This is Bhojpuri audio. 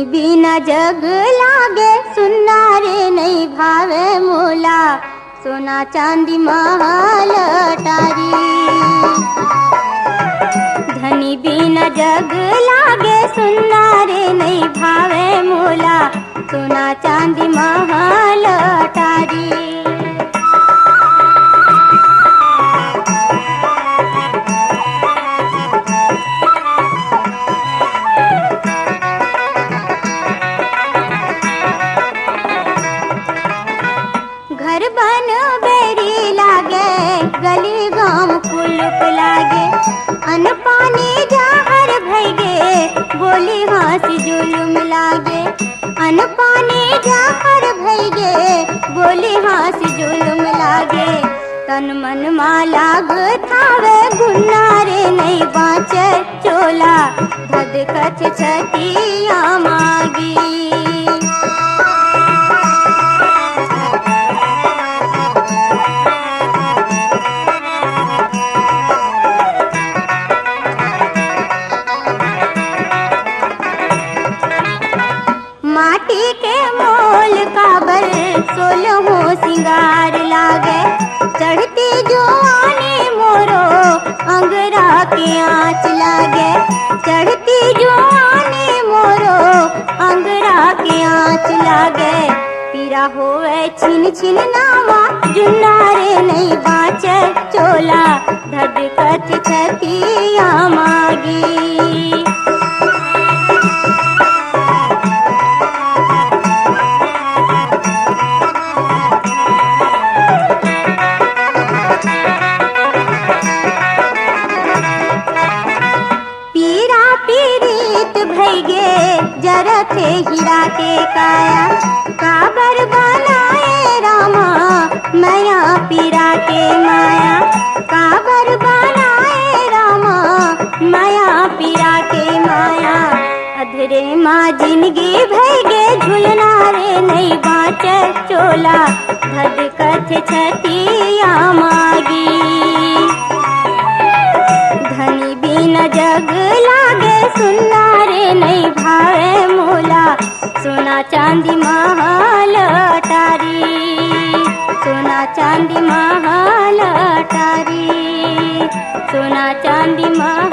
धनी बिना जग लागे, सुनना रे नहीं भावे मोला, सोना चांदी महल अटारी। धनी बिना जग लागे, सुनना रे नहीं भावे मोला, सोना चांदी महल अटारी। घर बन बेरी लागे, गली गांव पुलुक लागे, अन पानी जहर भैगे, बोली हंसी जुलुम लागे। अन पानी जहर भैगे, बोली हंसी जुलुम लागे। तन मन माला थावे, गुन्ना रे नहीं बाँचे चोला, धद कछ छतिया मागी। माटी के मोल काबर, सोलहो सिंगार लागे, चढ़ती जुआनी मोरो, अंगरा के आँच लागे। चढ़ती जुआनी मोरो, अंगरा के आँच लागे। पीरा होवे छिन छिन नावा, जुन्ना रे नहीं बाँचे चोला, धद कछ छतिया मागी। जरथे हीरा के काया, काबर बनाए रामा, मैया पीरा के माया। काबर बनाए रामा, मैया पीरा के माया। अधरे माँ जिंदगी भैगे, झुलना रे नहीं बाँचे चोला, धद कछ छतिया मागी। धनी बिना जग लागे, सुनना रे नहीं भावे मोला, सोना चांदी महल अटारी। सोना चांदी महल अटारी, सोना चांदी महल